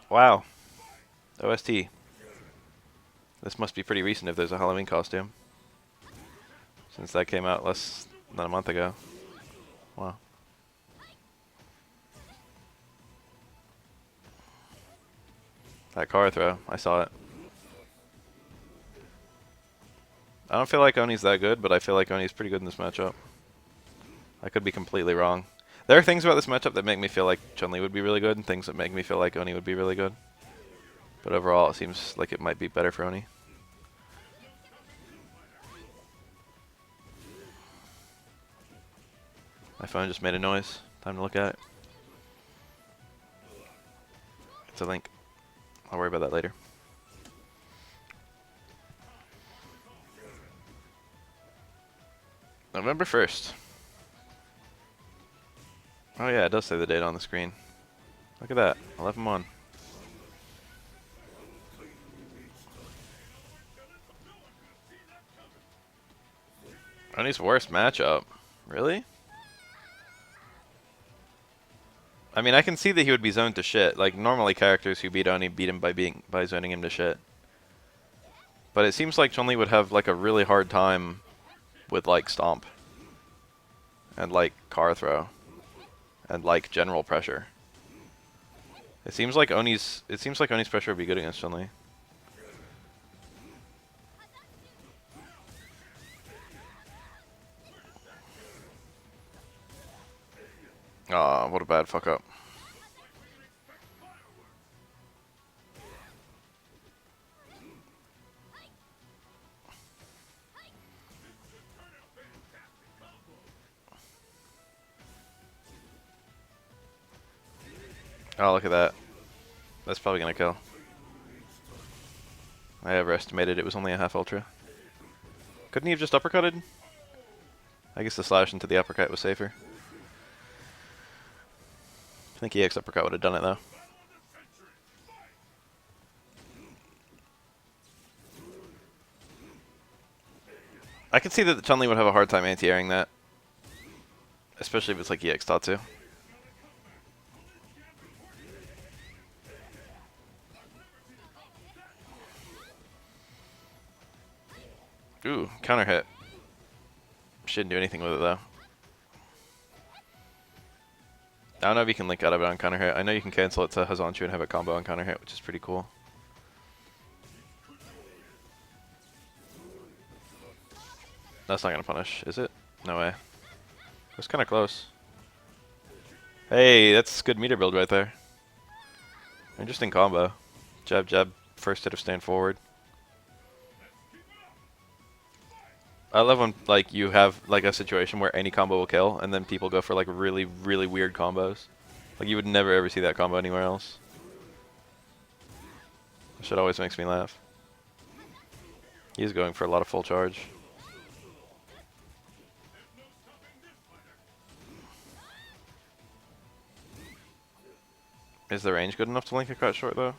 Wow. OST. This must be pretty recent if there's a Halloween costume, since that came out less than a month ago. Wow. That car throw, I saw it. I don't feel like Oni's that good, but I feel like Oni's pretty good in this matchup. I could be completely wrong. There are things about this matchup that make me feel like Chun-Li would be really good, and things that make me feel like Oni would be really good. But overall, it seems like it might be better for Oni. My phone just made a noise. Time to look at it. It's a link. I'll worry about that later. November 1st. Oh yeah, it does say the date on the screen. Look at that. 11-1. Oni's worst matchup. Really? I mean, I can see that he would be zoned to shit. Like, normally characters who beat Oni beat him by zoning him to shit. But it seems like Chun-Li would have, like, a really hard time with, like, Stomp. And, like, Car Throw. And, like, general pressure. It seems like Oni's pressure would be good against Chun-Li. Aw, what a bad fuck up. Oh, look at that. That's probably gonna kill. I overestimated it was only a half ultra. Couldn't he have just uppercutted? I guess the slash into the uppercut was safer. I think EX uppercut would have done it though. I can see that Chun-Li would have a hard time anti-airing that. Especially if it's like EX Tatsu. Ooh, counter hit. Shouldn't do anything with it though. I don't know if you can link out of it on counter hit. I know you can cancel it to Hazanchu and have it combo on counter hit, which is pretty cool. That's not gonna punish, is it? No way. It was kind of close. Hey, that's good meter build right there. Interesting combo. Jab, jab, first hit of stand forward. I love when like you have like a situation where any combo will kill, and then people go for like really, really weird combos. Like you would never ever see that combo anywhere else. That shit always makes me laugh. He's going for a lot of full charge. Is the range good enough to link a cut short though?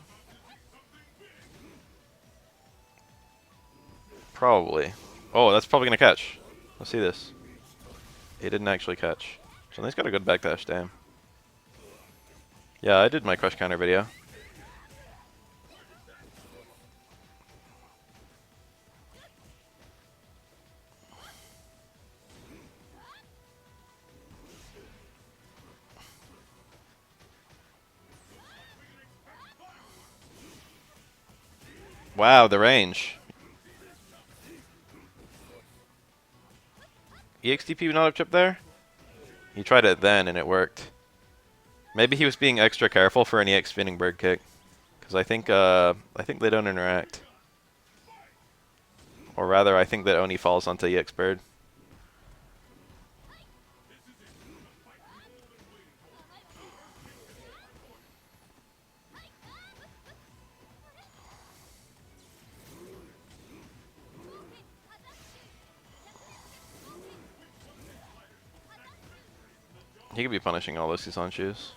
Probably. Oh, that's probably gonna catch. Let's see this. He didn't actually catch. So he's got a good backdash, damn. Yeah, I did my crush counter video. Wow, the range. EXTP not up chip there? He tried it then and it worked. Maybe he was being extra careful for an EX spinning bird kick. Because I think they don't interact. Or rather, I think that Oni falls onto EX bird. He could be punishing all this on shoes.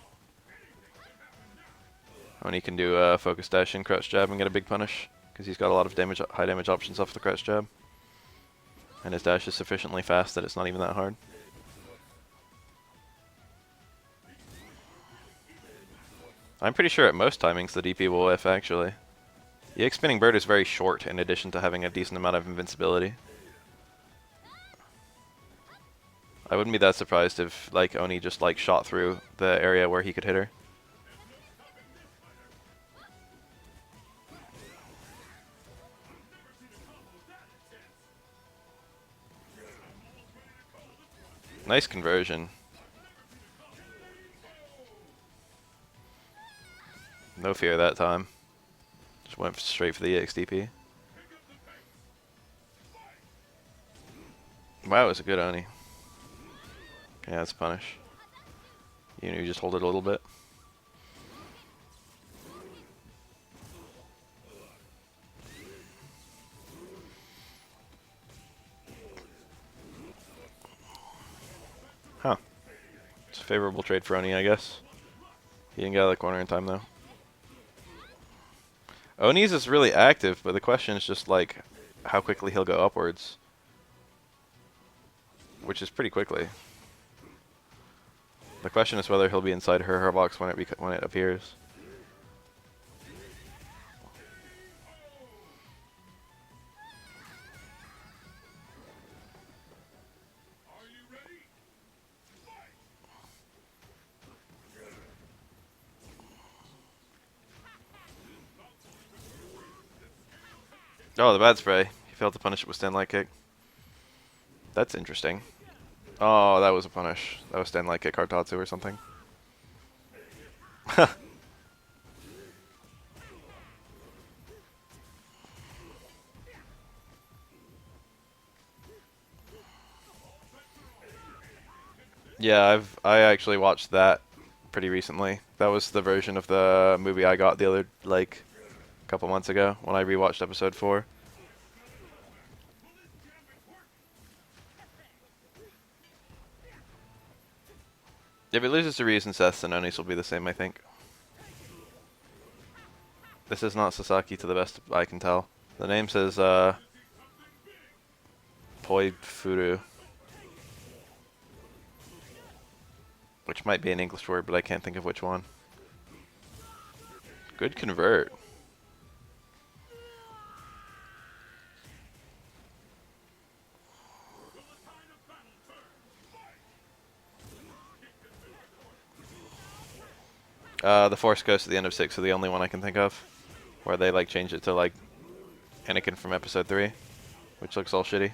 Oni can do focus dash and crouch jab and get a big punish. Because he's got a lot of damage, high damage options off the crouch jab. And his dash is sufficiently fast that it's not even that hard. I'm pretty sure at most timings the DP will whiff, actually. The EX spinning bird is very short in addition to having a decent amount of invincibility. I wouldn't be that surprised if like Oni just like shot through the area where he could hit her. Nice conversion. No fear that time. Just went straight for the EXDP. Wow, it was a good Oni. Yeah, that's a punish. You just hold it a little bit. Huh. It's a favorable trade for Oni, I guess. He didn't get out of the corner in time, though. Oni's is really active, but the question is just, like, how quickly he'll go upwards. Which is pretty quickly. The question is whether he'll be inside her box when it appears. Oh, the bad spray. He failed to punish it with stand light kick. That's interesting. Oh, that was a punish. That was stand light kick Hartatsu or something. Yeah, I actually watched that pretty recently. That was the version of the movie I got the other like couple months ago when I rewatched episode 4. If it loses to Ryu's and Seth's, then Oni's will be the same, I think. This is not Sasaki to the best I can tell. The name says Poi Furu, which might be an English word, but I can't think of which one. Good convert. The Force Ghost at the end of 6 are the only one I can think of, where they like change it to like Anakin from episode 3, which looks all shitty.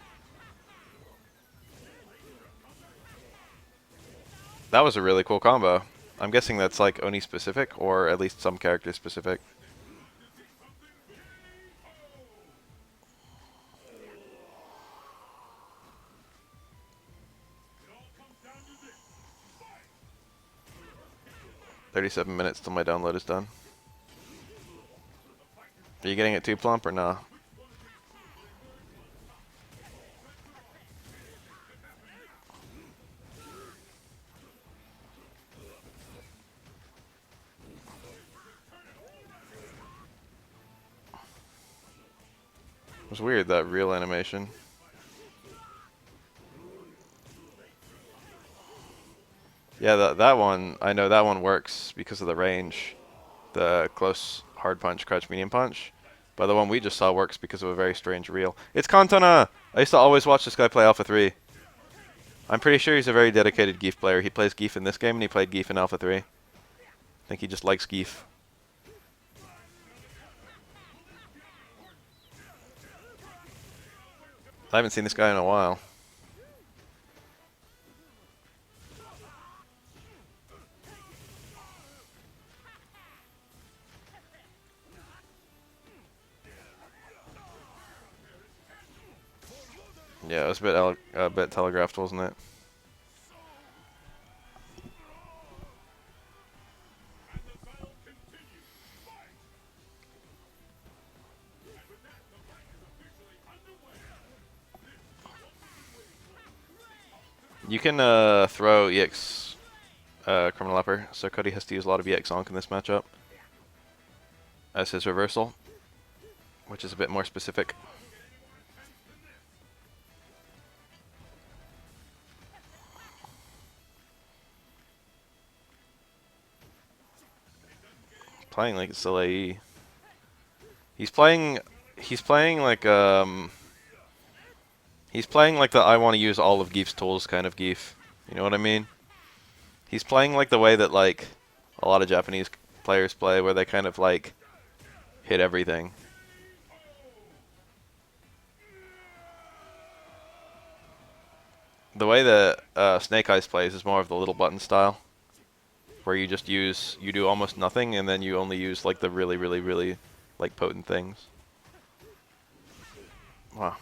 That was a really cool combo. I'm guessing that's like Oni specific, or at least some character specific. "37 minutes till my download is done." Are you getting it too plump or nah? It was weird, that real animation. Yeah, that one, I know that one works because of the range. The close, hard punch, crouch, medium punch. But the one we just saw works because of a very strange reel. It's Cantona! I used to always watch this guy play Alpha 3. I'm pretty sure he's a very dedicated Gief player. He plays Gief in this game, and he played Gief in Alpha 3. I think he just likes Gief. I haven't seen this guy in a while. Yeah, it was a bit telegraphed, wasn't it? You can throw EX Criminal Upper, so Cody has to use a lot of EX Onk in this matchup as his reversal, which is a bit more specific. playing like it's still AE. He's playing like he's playing like the I want to use all of Gief's tools kind of Gief. You know what I mean? He's playing like the way that like a lot of Japanese players play, where they kind of like hit everything. The way that Snake Eyes plays is more of the little button style, where you just you do almost nothing, and then you only use like the really like potent things. Wow.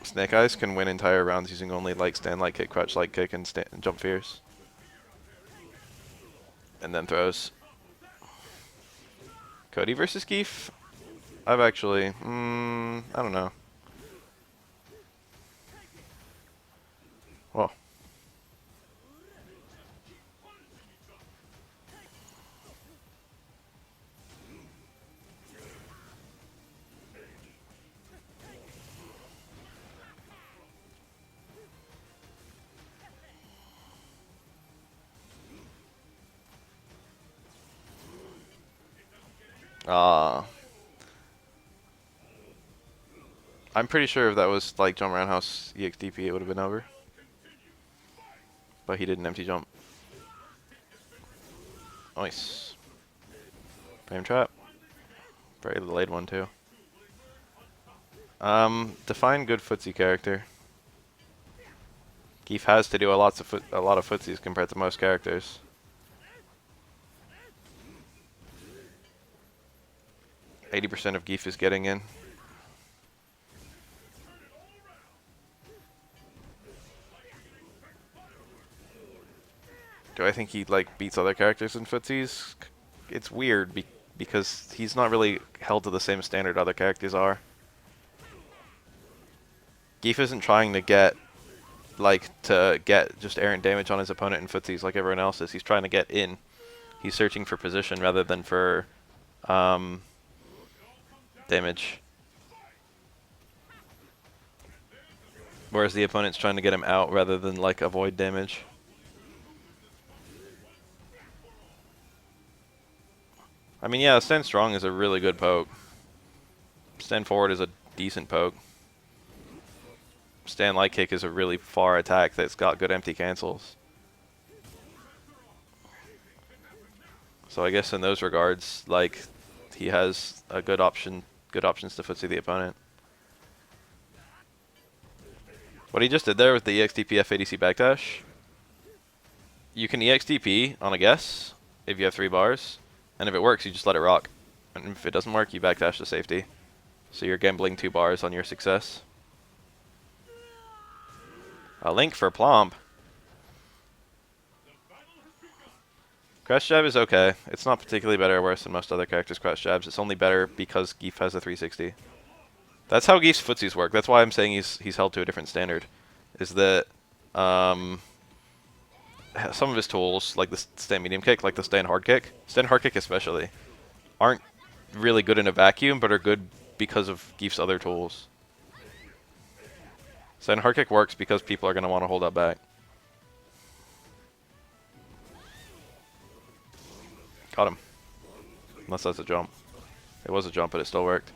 Snake Eyes can win entire rounds using only like stand light kick, crouch light kick, and jump fierce. And then throws. Cody versus Gief? I've actually, I don't know. Well. I'm pretty sure if that was like jump roundhouse EXDP, it would have been over. But he did an empty jump. Nice. Frame trap. Very delayed one too. Define good footsie character. Gief has to do a lot of footsies compared to most characters. %80 of Gief is getting in. Do I think he like beats other characters in footsies? It's weird because he's not really held to the same standard other characters are. Gief isn't trying to get just errant damage on his opponent in footsies like everyone else is. He's trying to get in. He's searching for position rather than for damage. Whereas the opponent's trying to get him out rather than like avoid damage. I mean, yeah, stand strong is a really good poke. Stand forward is a decent poke. Stand light kick is a really far attack that's got good empty cancels. So I guess in those regards, like, he has a good options to footsie the opponent. What he just did there with the EXTP F80C backdash, you can EXTP on a guess if you have 3 bars, and if it works, you just let it rock. And if it doesn't work, you backdash to safety. So you're gambling 2 bars on your success. A link for Plomp. Crouch jab is okay. It's not particularly better or worse than most other characters' crouch jabs. It's only better because Gief has a 360. That's how Gief's footsies work. That's why I'm saying he's held to a different standard. Is that some of his tools, like the stand medium kick, like the stand hard kick especially, aren't really good in a vacuum, but are good because of Gief's other tools. Stand hard kick works because people are going to want to hold up back. Got him. Unless that's a jump. It was a jump, but it still worked.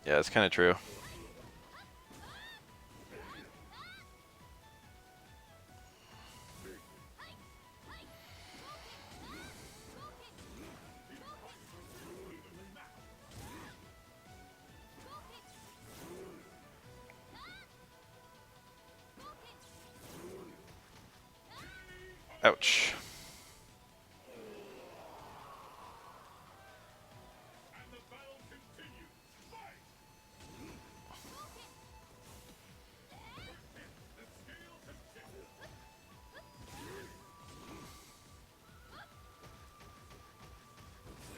Yeah, it's kind of true. Ouch.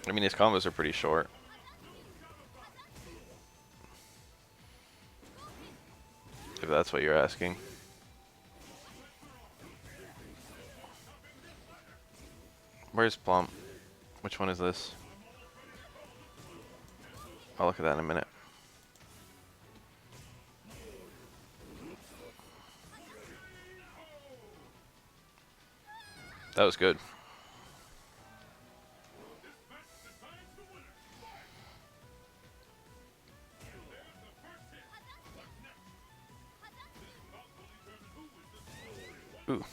I mean, his combos are pretty short. If that's what you're asking. Where's Plump? Which one is this? I'll look at that in a minute. That was good. Ooh.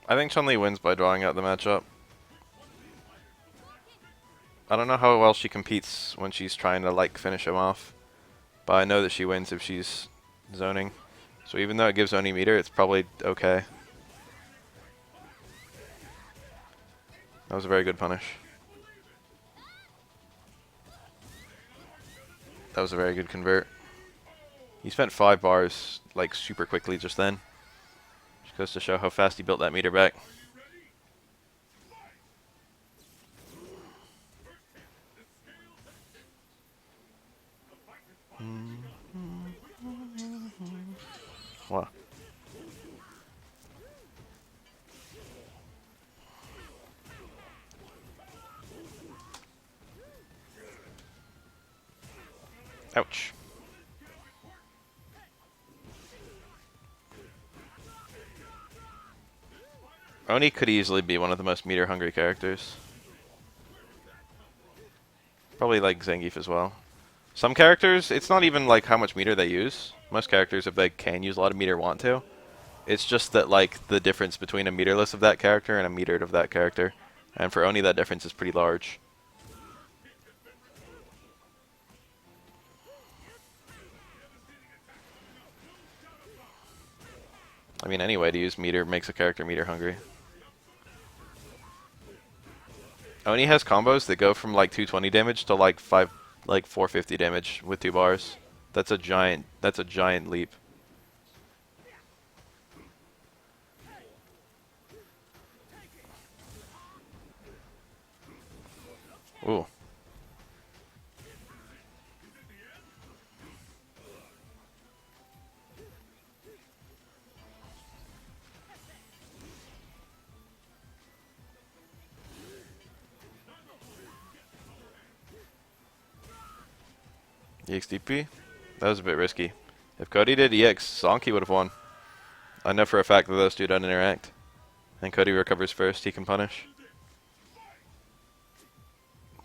I think Chun-Li wins by drawing out the matchup. I don't know how well she competes when she's trying to like finish him off, but I know that she wins if she's zoning. So even though it gives Oni meter, it's probably okay. That was a very good punish. That was a very good convert. He spent 5 bars like super quickly just then. Just goes to show how fast he built that meter back. Wow. Ouch. Oni could easily be one of the most meter hungry characters. Probably like Zangief as well. Some characters, it's not even like how much meter they use. Most characters, if they can use a lot of meter, want to. It's just that like the difference between a meterless of that character and a metered of that character. And for Oni, that difference is pretty large. I mean, any way to use meter makes a character meter hungry. Oni has combos that go from like 220 damage to like 450 damage with 2 bars. That's a giant leap. Ooh. EXDP? That was a bit risky. If Cody did EX, Zonky would have won. I know for a fact that those two don't interact. And Cody recovers first, he can punish.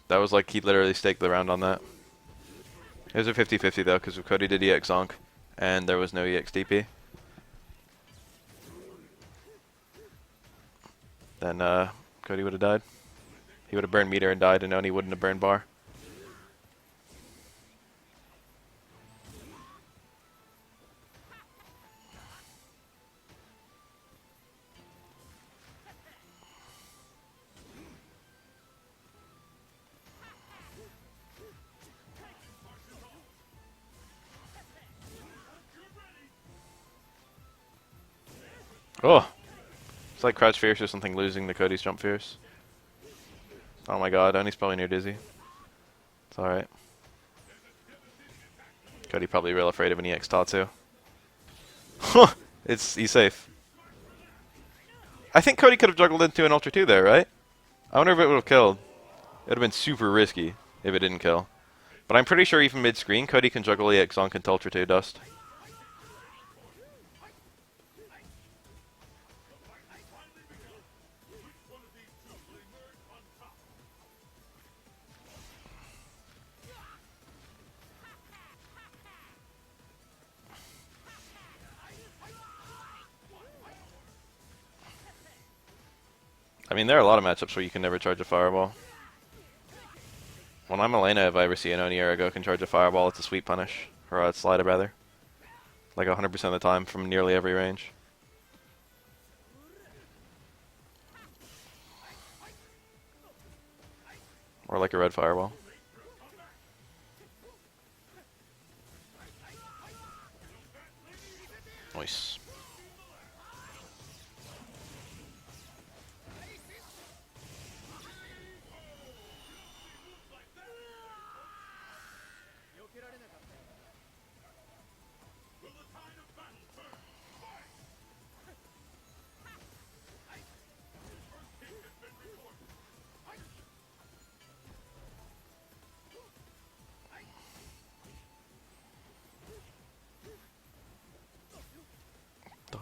That was like he literally staked the round on that. It was a 50-50 though, because if Cody did EX Zonk, and there was no EXDP, then Cody would have died. He would have burned meter and died, and Oni wouldn't have burned bar. Oh! It's like Crouch Fierce or something losing the Cody's Jump Fierce. Oh my god, Oni's probably near dizzy. It's alright. Cody probably real afraid of an EX Tatsu. He's safe. I think Cody could have juggled into an Ultra 2 there, right? I wonder if it would have killed. It would have been super risky if it didn't kill. But I'm pretty sure even mid-screen, Cody can juggle EX Zonk into Ultra 2 Dust. I mean, there are a lot of matchups where you can never charge a Fireball. When I'm Elena, if I ever see an Oni Arago can charge a Fireball, it's a sweet punish. Or a slide, rather. Like 100% of the time from nearly every range. Or like a red Fireball. Nice.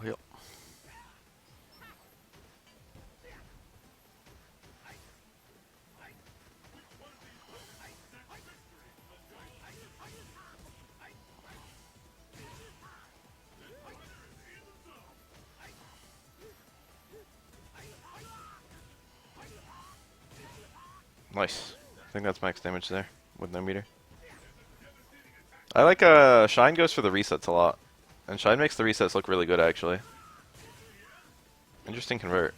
Yep. Nice. I think that's max damage there with no meter. I like Shine goes for the resets a lot. And Shine makes the resets look really good actually. Interesting convert.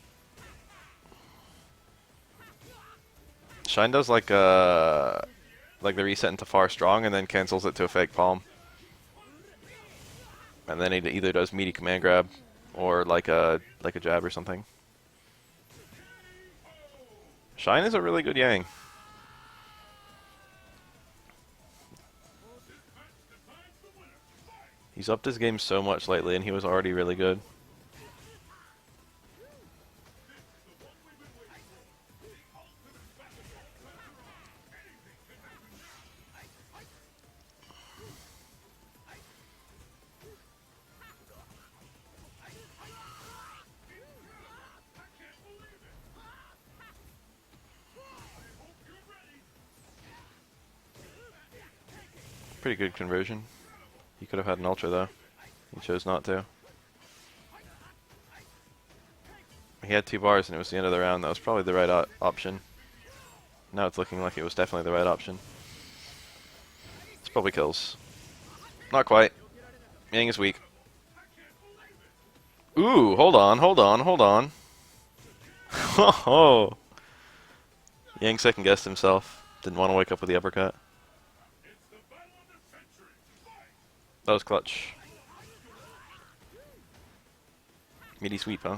Shine does like the reset into far strong and then cancels it to a fake palm. And then it either does meaty command grab or like a jab or something. Shine is a really good Yang. He's upped his game so much lately and he was already really good. Pretty good conversion. He could have had an ultra though. He chose not to. He had 2 bars and it was the end of the round. That was probably the right option. Now it's looking like it was definitely the right option. It's probably kills. Not quite. Yang is weak. Ooh, hold on, hold on, hold on. Oh, Yang second guessed himself. Didn't want to wake up with the uppercut. That was clutch. Meaty sweep, huh?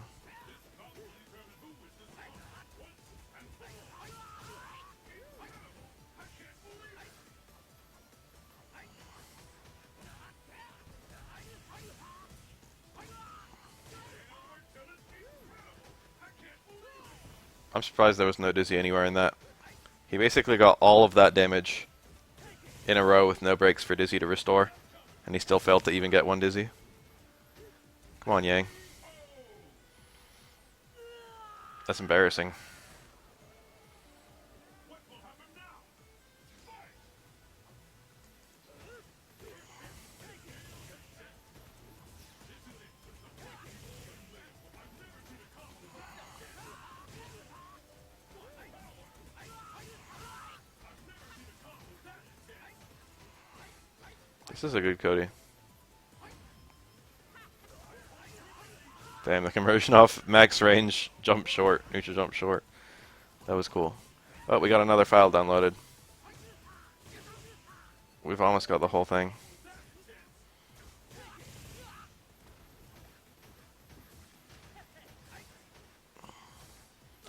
I'm surprised there was no dizzy anywhere in that. He basically got all of that damage in a row with no breaks for dizzy to restore. And he still failed to even get 1 dizzy. Come on, Yang. That's embarrassing. This is a good Cody. Damn, the conversion off max range, jump short, neutral jump short. That was cool. Oh, we got another file downloaded. We've almost got the whole thing.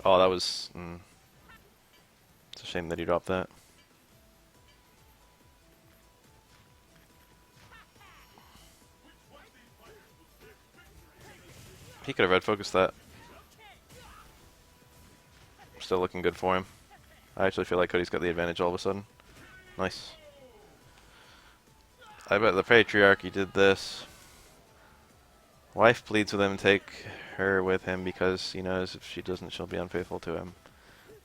Oh, that was... It's a shame that he dropped that. He could have red focused that. Still looking good for him. I actually feel like Cody's got the advantage all of a sudden. Nice. I bet the patriarchy did this. Wife pleads with him to take her with him because he knows if she doesn't, she'll be unfaithful to him.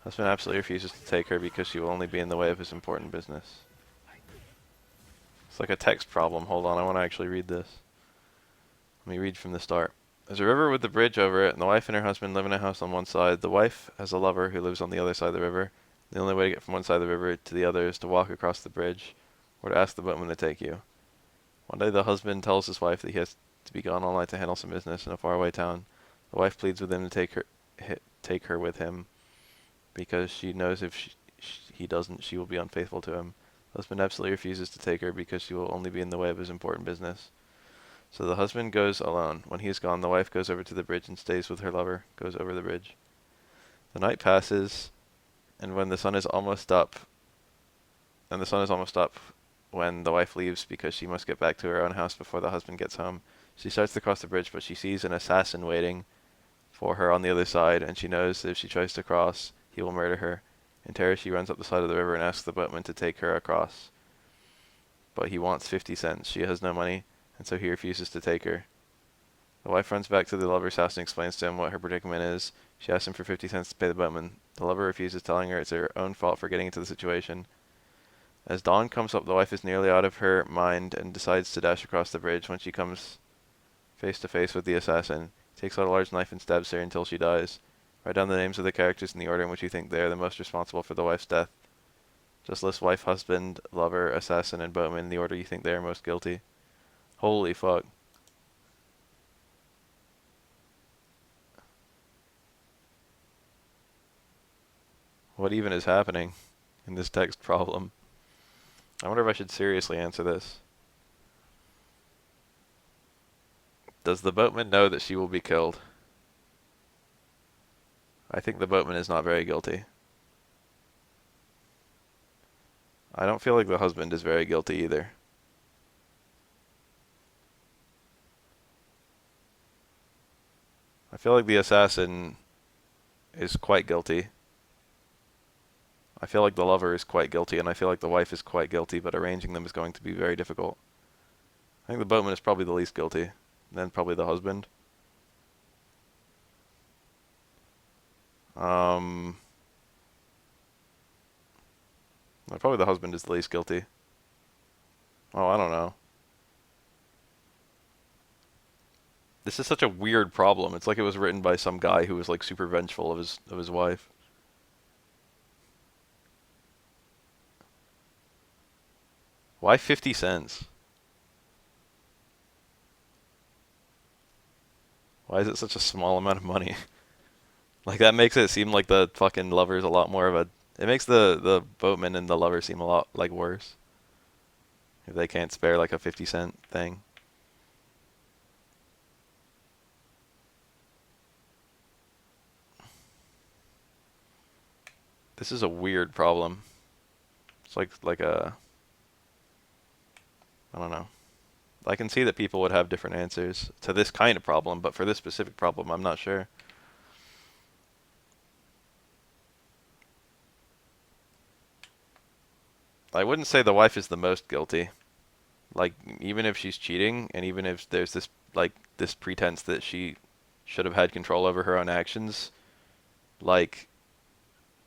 Husband absolutely refuses to take her because she will only be in the way of his important business. It's like a text problem. Hold on, I want to actually read this. Let me read from the start. There's a river with the bridge over it, and the wife and her husband live in a house on one side. The wife has a lover who lives on the other side of the river. The only way to get from one side of the river to the other is to walk across the bridge, or to ask the boatman to take you. One day the husband tells his wife that he has to be gone all night to handle some business in a faraway town. The wife pleads with him to take her with him, because she knows if he doesn't, she will be unfaithful to him. The husband absolutely refuses to take her because she will only be in the way of his important business. So the husband goes alone. When he is gone, the wife goes over to the bridge and stays with her lover, goes over the bridge. The night passes, and when the sun is almost up, when the wife leaves because she must get back to her own house before the husband gets home. She starts to cross the bridge, but she sees an assassin waiting for her on the other side, and she knows that if she tries to cross, he will murder her. In terror, she runs up the side of the river and asks the boatman to take her across. But he wants 50 cents. She has no money, and so he refuses to take her. The wife runs back to the lover's house and explains to him what her predicament is. She asks him for 50 cents to pay the boatman. The lover refuses, telling her it's her own fault for getting into the situation. As dawn comes up, the wife is nearly out of her mind and decides to dash across the bridge. When she comes face to face with the assassin, he takes out a large knife and stabs her until she dies. Write down the names of the characters in the order in which you think they are the most responsible for the wife's death. Just list wife, husband, lover, assassin, and boatman in the order you think they are most guilty. Holy fuck. What even is happening in this text problem? I wonder if I should seriously answer this. Does the boatman know that she will be killed? I think the boatman is not very guilty. I don't feel like the husband is very guilty either. I feel like the assassin is quite guilty. I feel like the lover is quite guilty, and I feel like the wife is quite guilty, but arranging them is going to be very difficult. I think the boatman is probably the least guilty, then probably the husband. Probably the husband is the least guilty. Oh, I don't know. This is such a weird problem. It's like it was written by some guy who was like super vengeful of his wife. Why 50 cents? Why is it such a small amount of money? Like that makes it seem like the fucking lover is a lot more of a. It makes the boatman and the lover seem a lot like worse. If they can't spare like a 50-cent thing. This is a weird problem. It's like a. I don't know. I can see that people would have different answers to this kind of problem, but for this specific problem, I'm not sure. I wouldn't say the wife is the most guilty. Like, even if she's cheating, and even if there's this, like, this pretense that she should have had control over her own actions, like,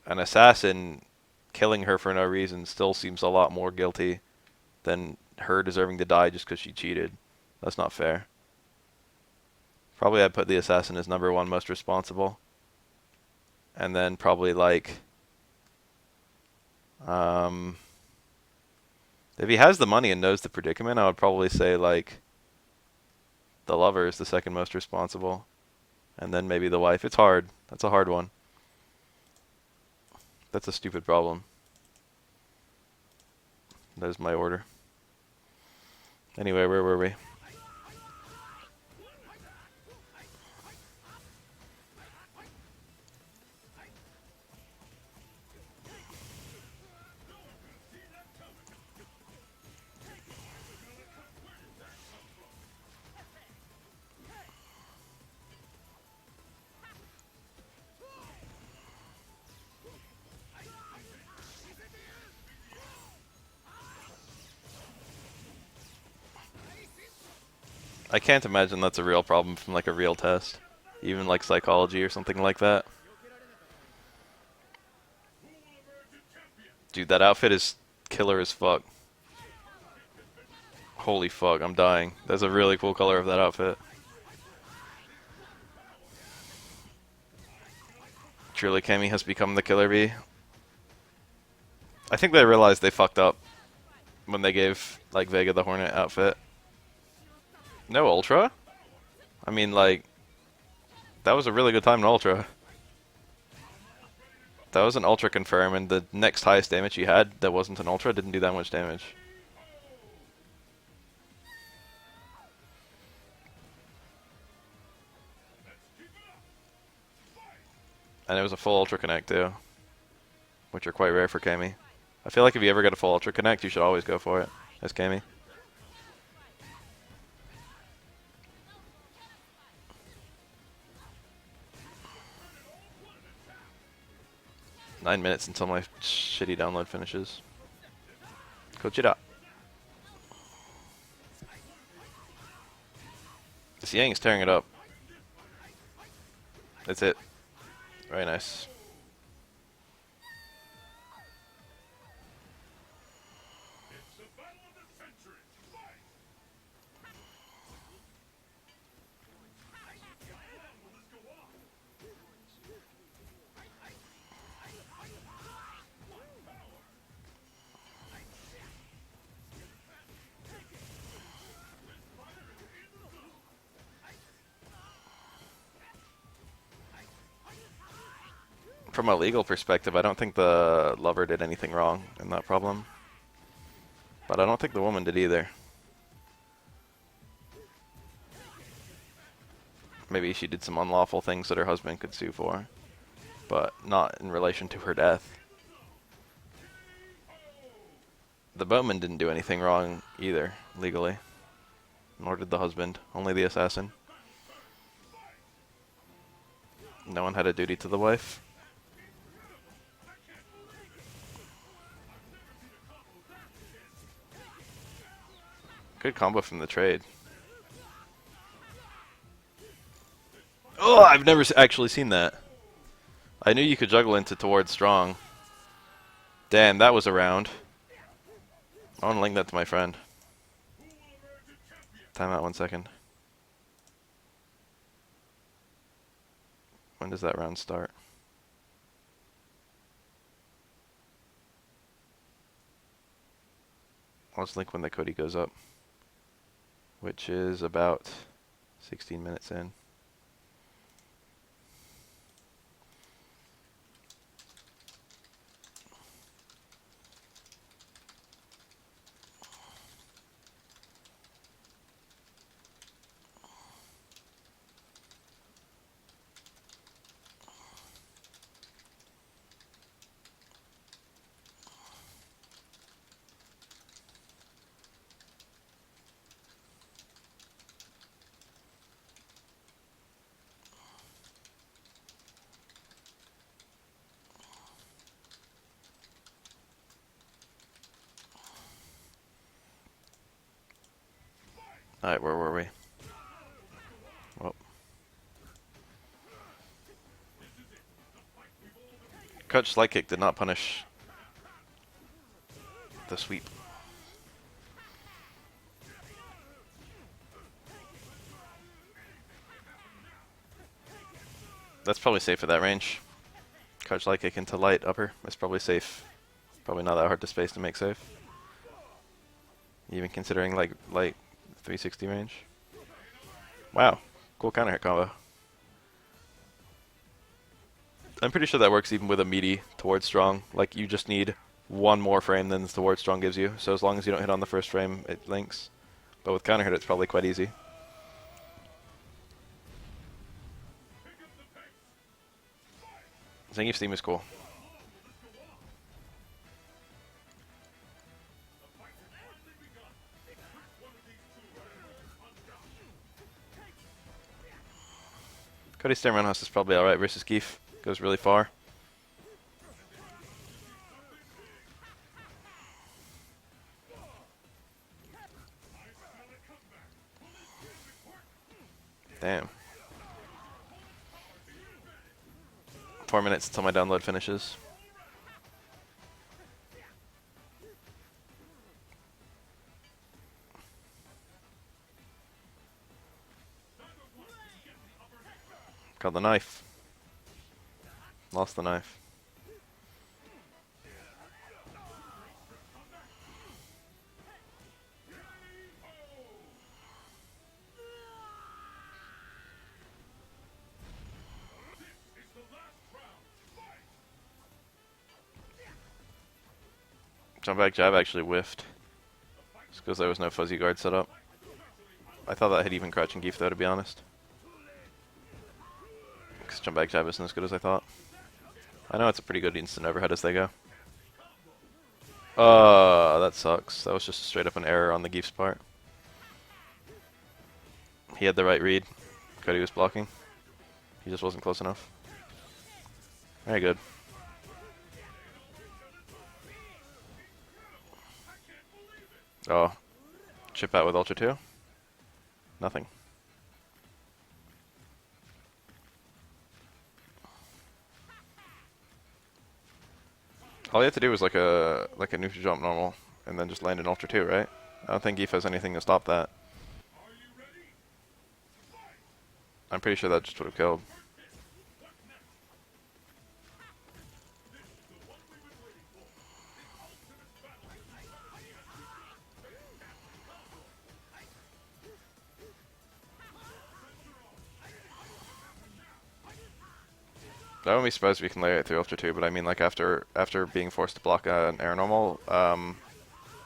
an assassin killing her for no reason still seems a lot more guilty than her deserving to die just because she cheated. That's not fair. Probably I'd put the assassin as number one most responsible. And then probably, like, if he has the money and knows the predicament, I would probably say, like, the lover is the second most responsible. And then maybe the wife. It's hard. That's a hard one. That's a stupid problem. There's my order. Anyway, where were we? I can't imagine that's a real problem from like a real test. Even like psychology or something like that. Dude, that outfit is killer as fuck. Holy fuck, I'm dying. That's a really cool color of that outfit. Truly, Cammy has become the killer bee. I think they realized they fucked up when they gave like Vega the Hornet outfit. No Ultra? I mean, like, that was a really good time in Ultra. That was an Ultra confirm, and the next highest damage he had that wasn't an Ultra didn't do that much damage. And it was a full Ultra Connect too, which are quite rare for Cammy. I feel like if you ever get a full Ultra Connect, you should always go for it as Cammy. Nine minutes until my shitty download finishes. Coach it up. Yang's tearing it up. That's it. Very nice. From a legal perspective, I don't think the lover did anything wrong in that problem. But I don't think the woman did either. Maybe she did some unlawful things that her husband could sue for, but not in relation to her death. The boatman didn't do anything wrong either, legally. Nor did the husband, only the assassin. No one had a duty to the wife. Good combo from the trade. Oh, I've never actually seen that. I knew you could juggle into towards strong. Damn, that was a round. I want to link that to my friend. Time out 1 second. When does that round start? Let's link when the Cody goes up, which is about 16 minutes in. Alright, where were we? Well. Crouch slide kick did not punish the sweep. That's probably safe at that range. Crouch slide kick into light upper is probably safe. Probably not that hard to space to make safe. Even considering like light 360 range. Wow, cool counter hit combo. I'm pretty sure that works even with a meaty towards strong. Like you just need one more frame than the towards strong gives you. So as long as you don't hit on the first frame, it links. But with counter hit, it's probably quite easy. Zangief's theme is cool. Cody's stand roundhouse is probably alright versus Gief. Goes really far. Damn. 4 minutes until my download finishes. Got the knife. Lost the knife. Jump back jab actually whiffed. Just because there was no fuzzy guard set up. I thought that hit even crouching Gief though, to be honest. Because jump back jab isn't as good as I thought. I know it's a pretty good instant overhead as they go. That sucks. That was just straight up an error on the Gief's part. He had the right read. Cody was blocking. He just wasn't close enough. Very good. Oh. Chip out with Ultra 2? Nothing. All you have to do is like a neutral jump normal, and then just land an Ultra 2, right? I don't think Gief has anything to stop that. I'm pretty sure that just would have killed. I wouldn't be surprised if we can layer it through Ultra 2, but I mean like after being forced to block an air normal,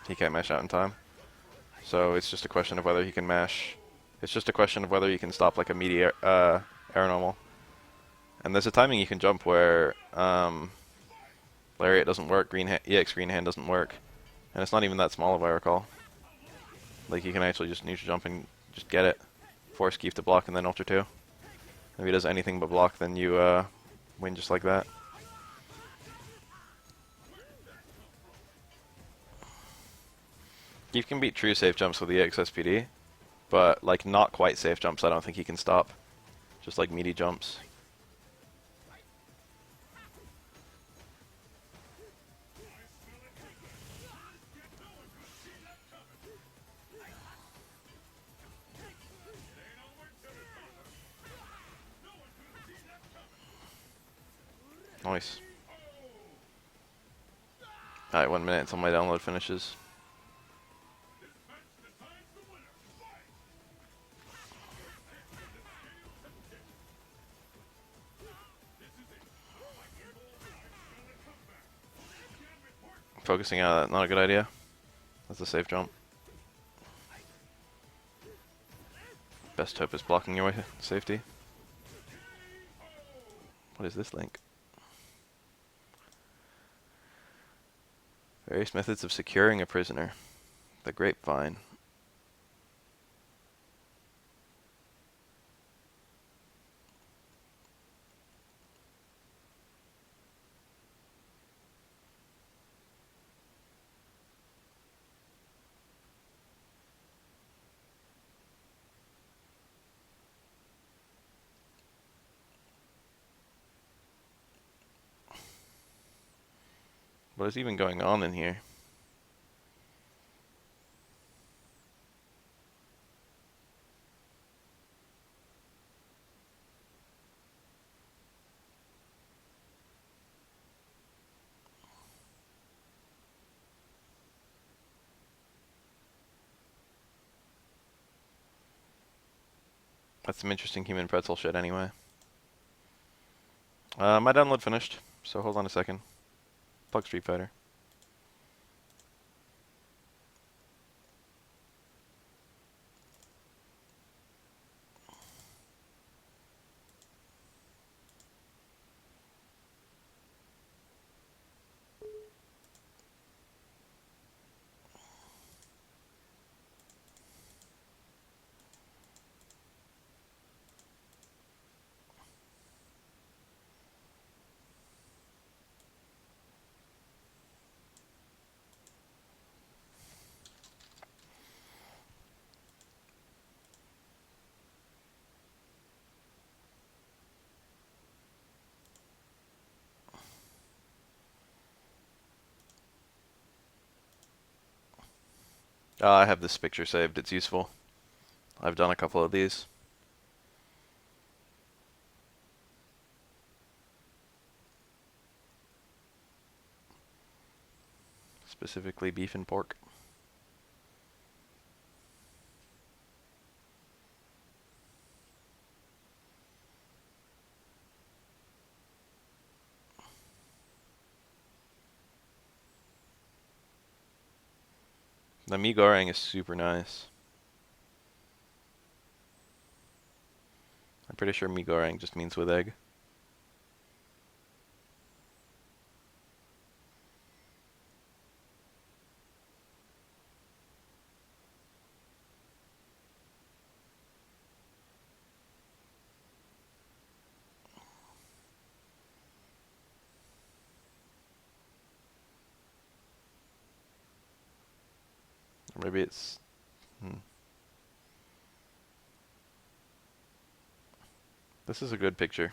he can't mash out in time. So it's just a question of whether he can mash. It's just a question of whether he can stop like a meaty air normal. And there's a timing you can jump where Lariat doesn't work, EX Green Hand doesn't work. And it's not even that small if I recall. Like you can actually just neutral jump and just get it. Force Gief to block and then Ultra 2. If he does anything but block, then you win just like that. Gief can beat true safe jumps with the EX SPD, but like not quite safe jumps I don't think he can stop. Just like meaty jumps. Nice. Alright, 1 minute until my download finishes. Focusing out, not a good idea. That's a safe jump. Best hope is blocking your way to safety. What is this link? Various methods of securing a prisoner. The grapevine. What is even going on in here? That's some interesting human pretzel shit anyway. My download finished, so hold on a second. Plug Street Fighter. I have this picture saved, it's useful. I've done a couple of these. Specifically beef and pork. The mee goreng is super nice. I'm pretty sure mee goreng just means with egg. Or maybe it's... This is a good picture.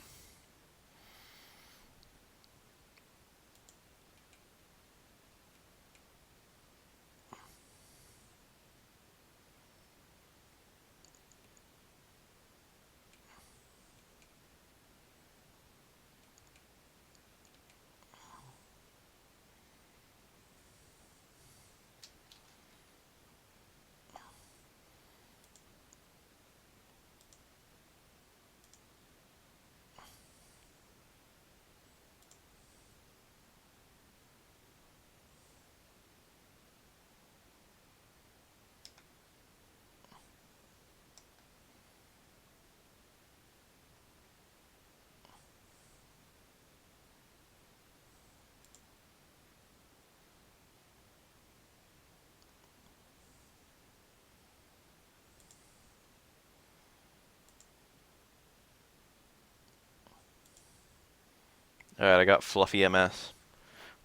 Alright, I got Fluffy MS.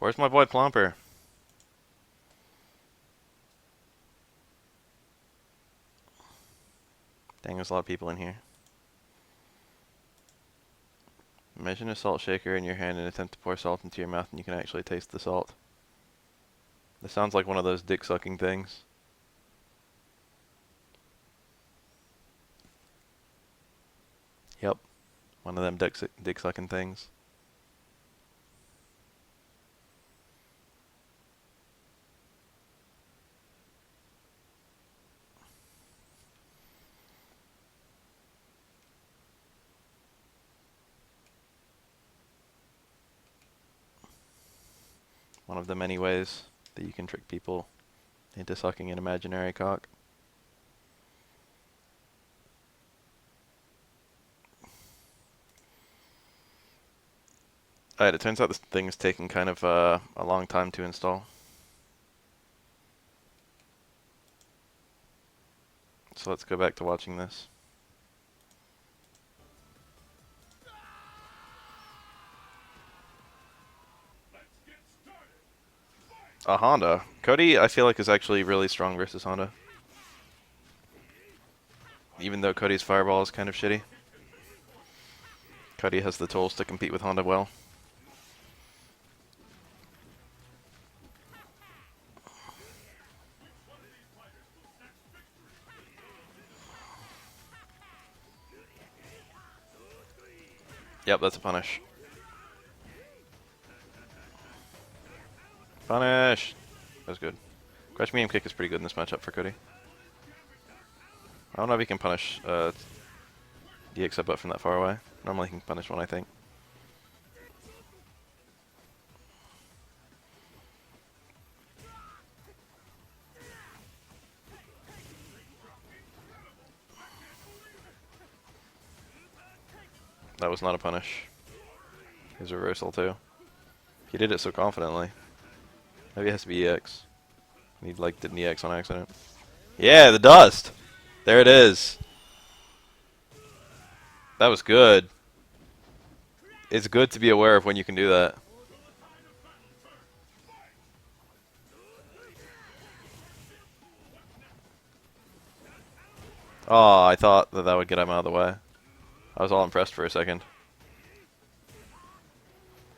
Where's my boy Plomper? Dang, there's a lot of people in here. Imagine a salt shaker in your hand and attempt to pour salt into your mouth and you can actually taste the salt. This sounds like one of those dick-sucking things. Yep, one of them dick-sucking things. One of the many ways that you can trick people into sucking an imaginary cock. Alright, it turns out this thing is taking kind of a long time to install. So let's go back to watching this. A Honda. Cody, I feel like, is actually really strong versus Honda. Even though Cody's fireball is kind of shitty. Cody has the tools to compete with Honda well. Yep, that's a punish. Punish! That was good. Crouch medium kick is pretty good in this matchup for Cody. I don't know if he can punish DX headbutt from that far away. Normally he can punish one, I think. That was not a punish. His reversal too. He did it so confidently. Maybe it has to be EX. He like did an EX on accident. Yeah, the dust! There it is. That was good. It's good to be aware of when you can do that. Oh, I thought that that would get him out of the way. I was all impressed for a second.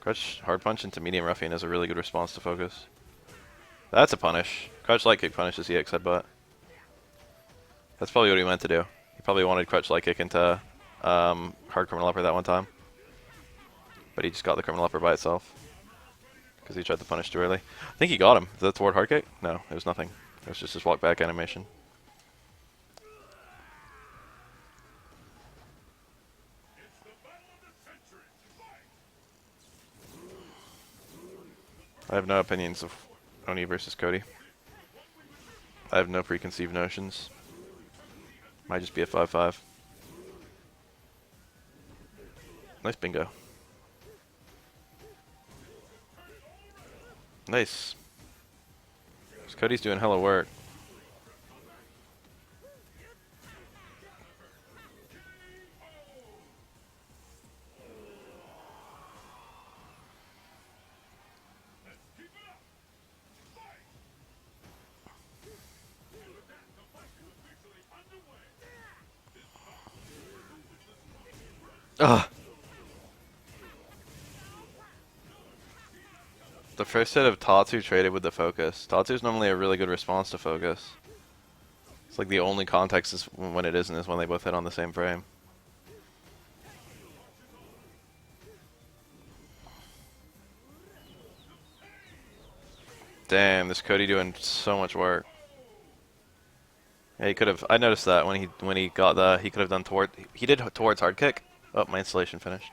Crouch hard punch into medium ruffian is a really good response to focus. That's a punish. Crouch light kick punishes EX headbutt. That's probably what he meant to do. He probably wanted crouch light kick into hard criminal upper that one time. But he just got the criminal upper by itself. Because he tried to punish too early. I think he got him. Is that toward hard kick? No, it was nothing. It was just his walk back animation. I have no opinions of Oni versus Cody. I have no preconceived notions. Might just be a 5-5. Nice bingo. Nice. Cody's doing hella work. Ugh. The first hit of Tatsu traded with the focus. Tatsu's normally a really good response to focus. It's like the only context is when it isn't is when they both hit on the same frame. Damn, this Cody doing so much work. Yeah, he could have. I noticed that when he got the he could have done toward he did towards hard kick. Oh, my installation finished.